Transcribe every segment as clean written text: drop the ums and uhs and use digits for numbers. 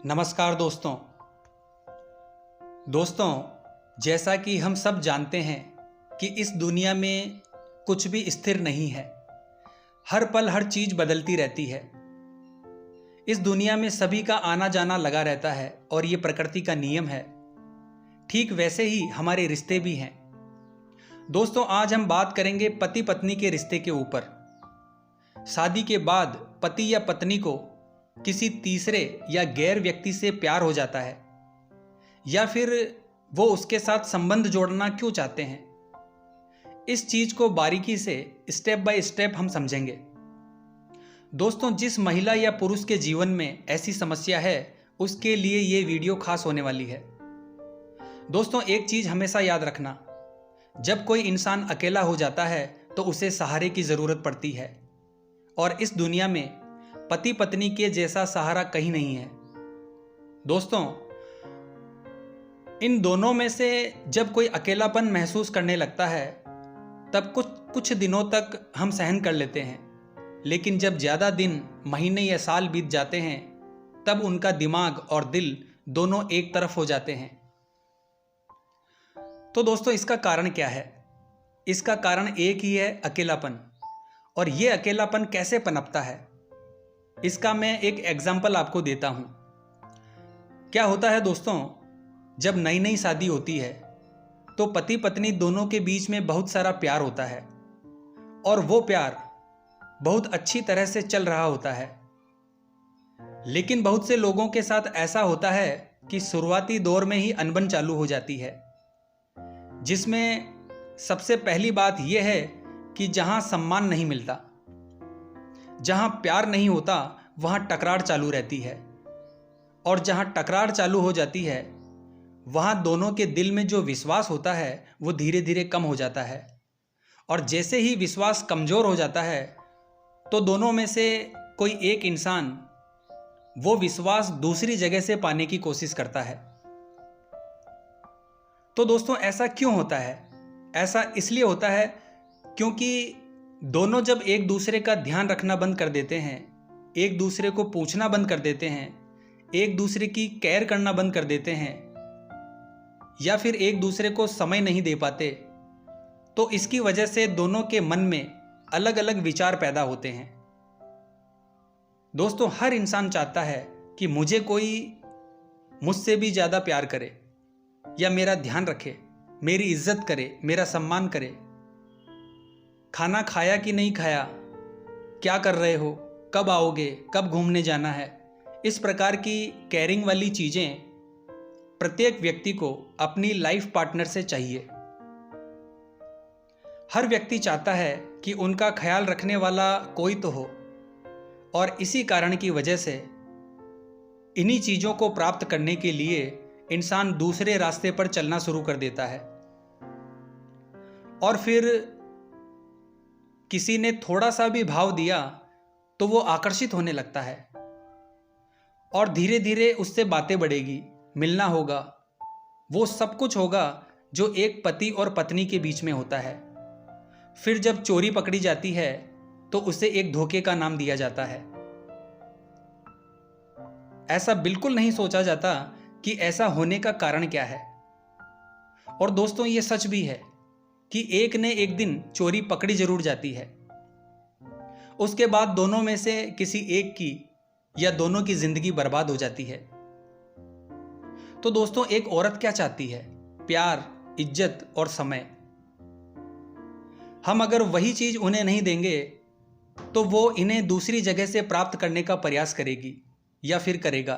नमस्कार दोस्तों, जैसा कि हम सब जानते हैं कि इस दुनिया में कुछ भी स्थिर नहीं है। हर पल हर चीज़ बदलती रहती है। इस दुनिया में सभी का आना जाना लगा रहता है और ये प्रकृति का नियम है। ठीक वैसे ही हमारे रिश्ते भी हैं। दोस्तों, आज हम बात करेंगे पति पत्नी के रिश्ते के ऊपर। शादी के बाद पति या पत्नी को किसी तीसरे या गैर व्यक्ति से प्यार हो जाता है, या फिर वो उसके साथ संबंध जोड़ना क्यों चाहते हैं। इस चीज को बारीकी से स्टेप बाय स्टेप हम समझेंगे। दोस्तों, जिस महिला या पुरुष के जीवन में ऐसी समस्या है, उसके लिए ये वीडियो खास होने वाली है। दोस्तों, एक चीज हमेशा याद रखना, जब कोई इंसान अकेला हो जाता है तो उसे सहारे की जरूरत पड़ती है, और इस दुनिया में पति पत्नी के जैसा सहारा कहीं नहीं है। दोस्तों, इन दोनों में से जब कोई अकेलापन महसूस करने लगता है तब कुछ दिनों तक हम सहन कर लेते हैं, लेकिन जब ज़्यादा दिन, महीने या साल बीत जाते हैं तब उनका दिमाग और दिल दोनों एक तरफ हो जाते हैं। तो दोस्तों, इसका कारण क्या है? इसका कारण एक ही है, अकेलापन। और ये अकेलापन कैसे पनपता है, इसका मैं एक एग्जाम्पल आपको देता हूं। क्या होता है दोस्तों, जब नई नई शादी होती है तो पति पत्नी दोनों के बीच में बहुत सारा प्यार होता है, और वो प्यार बहुत अच्छी तरह से चल रहा होता है। लेकिन बहुत से लोगों के साथ ऐसा होता है कि शुरुआती दौर में ही अनबन चालू हो जाती है, जिसमें सबसे पहली बात यह है कि जहां सम्मान नहीं मिलता, जहां प्यार नहीं होता, वहां टकरार चालू रहती है। और जहां टकरार चालू हो जाती है, वहां दोनों के दिल में जो विश्वास होता है वो धीरे धीरे कम हो जाता है। और जैसे ही विश्वास कमजोर हो जाता है तो दोनों में से कोई एक इंसान वो विश्वास दूसरी जगह से पाने की कोशिश करता है। तो दोस्तों, ऐसा क्यों होता है? ऐसा इसलिए होता है क्योंकि दोनों जब एक दूसरे का ध्यान रखना बंद कर देते हैं, एक दूसरे को पूछना बंद कर देते हैं, एक दूसरे की केयर करना बंद कर देते हैं, या फिर एक दूसरे को समय नहीं दे पाते, तो इसकी वजह से दोनों के मन में अलग अलग विचार पैदा होते हैं। दोस्तों, हर इंसान चाहता है कि मुझे कोई मुझसे भी ज़्यादा प्यार करे, या मेरा ध्यान रखे, मेरी इज्जत करे, मेरा सम्मान करे। खाना खाया कि नहीं खाया, क्या कर रहे हो, कब आओगे, कब घूमने जाना है, इस प्रकार की केयरिंग वाली चीज़ें प्रत्येक व्यक्ति को अपनी लाइफ पार्टनर से चाहिए। हर व्यक्ति चाहता है कि उनका ख्याल रखने वाला कोई तो हो, और इसी कारण की वजह से इन्हीं चीज़ों को प्राप्त करने के लिए इंसान दूसरे रास्ते पर चलना शुरू कर देता है। और फिर किसी ने थोड़ा सा भी भाव दिया तो वो आकर्षित होने लगता है, और धीरे धीरे उससे बातें बढ़ेगी, मिलना होगा, वो सब कुछ होगा जो एक पति और पत्नी के बीच में होता है। फिर जब चोरी पकड़ी जाती है तो उसे एक धोखे का नाम दिया जाता है। ऐसा बिल्कुल नहीं सोचा जाता कि ऐसा होने का कारण क्या है। और दोस्तों, ये सच भी है कि एक ने एक दिन चोरी पकड़ी जरूर जाती है। उसके बाद दोनों में से किसी एक की या दोनों की जिंदगी बर्बाद हो जाती है। तो दोस्तों, एक औरत क्या चाहती है? प्यार, इज्जत और समय। हम अगर वही चीज उन्हें नहीं देंगे तो वो इन्हें दूसरी जगह से प्राप्त करने का प्रयास करेगी या फिर करेगा।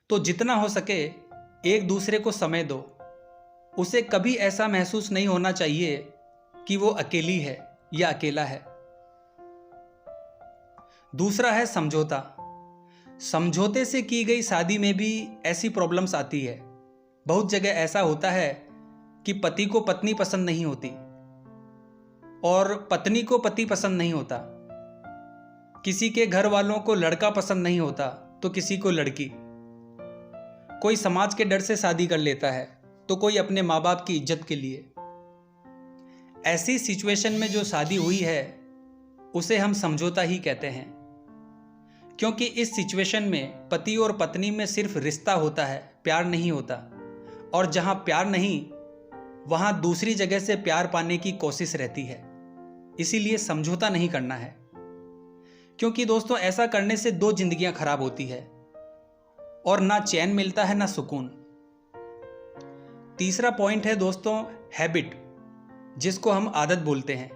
तो जितना हो सके एक दूसरे को समय दो। उसे कभी ऐसा महसूस नहीं होना चाहिए कि वो अकेली है या अकेला है। दूसरा है समझौता। समझौते से की गई शादी में भी ऐसी प्रॉब्लम्स आती है। बहुत जगह ऐसा होता है कि पति को पत्नी पसंद नहीं होती, और पत्नी को पति पसंद नहीं होता। किसी के घर वालों को लड़का पसंद नहीं होता तो किसी को लड़की। कोई समाज के डर से शादी कर लेता है तो कोई अपने माँ बाप की इज्जत के लिए। ऐसी सिचुएशन में जो शादी हुई है उसे हम समझौता ही कहते हैं। क्योंकि इस सिचुएशन में पति और पत्नी में सिर्फ रिश्ता होता है, प्यार नहीं होता। और जहाँ प्यार नहीं, वहाँ दूसरी जगह से प्यार पाने की कोशिश रहती है। इसीलिए समझौता नहीं करना है, क्योंकि दोस्तों ऐसा करने से 2 जिंदगियां खराब होती है और ना चैन मिलता है ना सुकून। तीसरा पॉइंट है दोस्तों हैबिट, जिसको हम आदत बोलते हैं।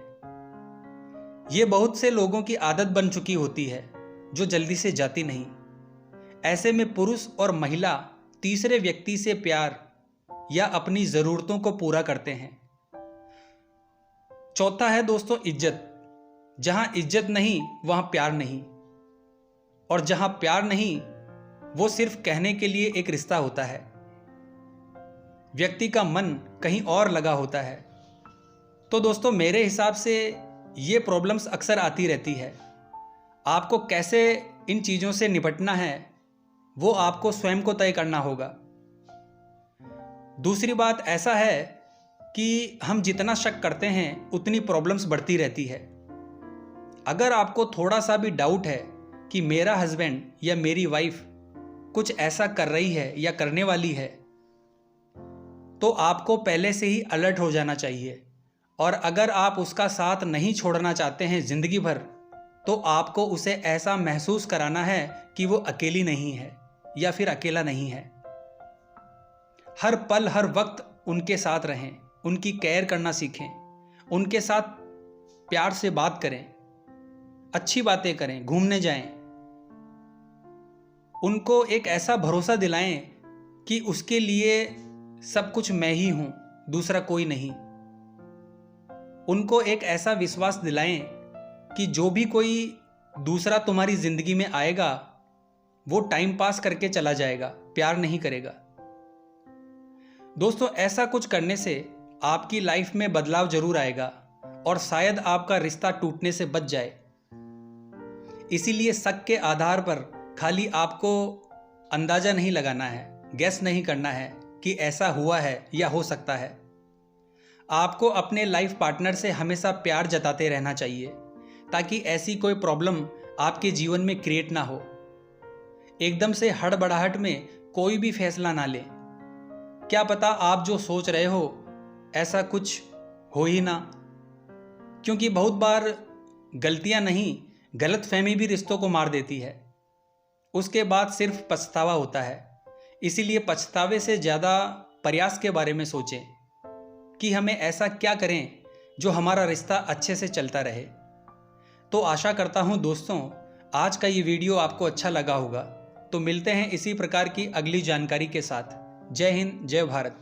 ये बहुत से लोगों की आदत बन चुकी होती है जो जल्दी से जाती नहीं। ऐसे में पुरुष और महिला तीसरे व्यक्ति से प्यार या अपनी ज़रूरतों को पूरा करते हैं। चौथा है दोस्तों इज्जत। जहां इज्जत नहीं वहां प्यार नहीं, और जहां प्यार नहीं वो सिर्फ कहने के लिए एक रिश्ता होता है। व्यक्ति का मन कहीं और लगा होता है। तो दोस्तों मेरे हिसाब से ये प्रॉब्लम्स अक्सर आती रहती है। आपको कैसे इन चीज़ों से निपटना है वो आपको स्वयं को तय करना होगा। दूसरी बात ऐसा है कि हम जितना शक करते हैं उतनी प्रॉब्लम्स बढ़ती रहती है। अगर आपको थोड़ा सा भी डाउट है कि मेरा हस्बैंड या मेरी वाइफ कुछ ऐसा कर रही है या करने वाली है, तो आपको पहले से ही अलर्ट हो जाना चाहिए। और अगर आप उसका साथ नहीं छोड़ना चाहते हैं ज़िंदगी भर, तो आपको उसे ऐसा महसूस कराना है कि वो अकेली नहीं है या फिर अकेला नहीं है। हर पल हर वक्त उनके साथ रहें, उनकी केयर करना सीखें, उनके साथ प्यार से बात करें, अच्छी बातें करें, घूमने जाएं। उनको एक ऐसा भरोसा दिलाएं कि उसके लिए सब कुछ मैं ही हूं, दूसरा कोई नहीं। उनको एक ऐसा विश्वास दिलाएं कि जो भी कोई दूसरा तुम्हारी जिंदगी में आएगा वो टाइम पास करके चला जाएगा, प्यार नहीं करेगा। दोस्तों ऐसा कुछ करने से आपकी लाइफ में बदलाव जरूर आएगा और शायद आपका रिश्ता टूटने से बच जाए। इसीलिए शक के आधार पर खाली आपको अंदाजा नहीं लगाना है, गेस नहीं करना है कि ऐसा हुआ है या हो सकता है। आपको अपने लाइफ पार्टनर से हमेशा प्यार जताते रहना चाहिए ताकि ऐसी कोई प्रॉब्लम आपके जीवन में क्रिएट ना हो। एकदम से हड़बड़ाहट में कोई भी फैसला ना लें। क्या पता आप जो सोच रहे हो ऐसा कुछ हो ही ना, क्योंकि बहुत बार गलतियां नहीं, गलतफहमी भी रिश्तों को मार देती है। उसके बाद सिर्फ पछतावा होता है। इसीलिए पछतावे से ज़्यादा प्रयास के बारे में सोचें कि हमें ऐसा क्या करें जो हमारा रिश्ता अच्छे से चलता रहे। तो आशा करता हूं दोस्तों आज का ये वीडियो आपको अच्छा लगा होगा। तो मिलते हैं इसी प्रकार की अगली जानकारी के साथ। जय हिंद, जय भारत।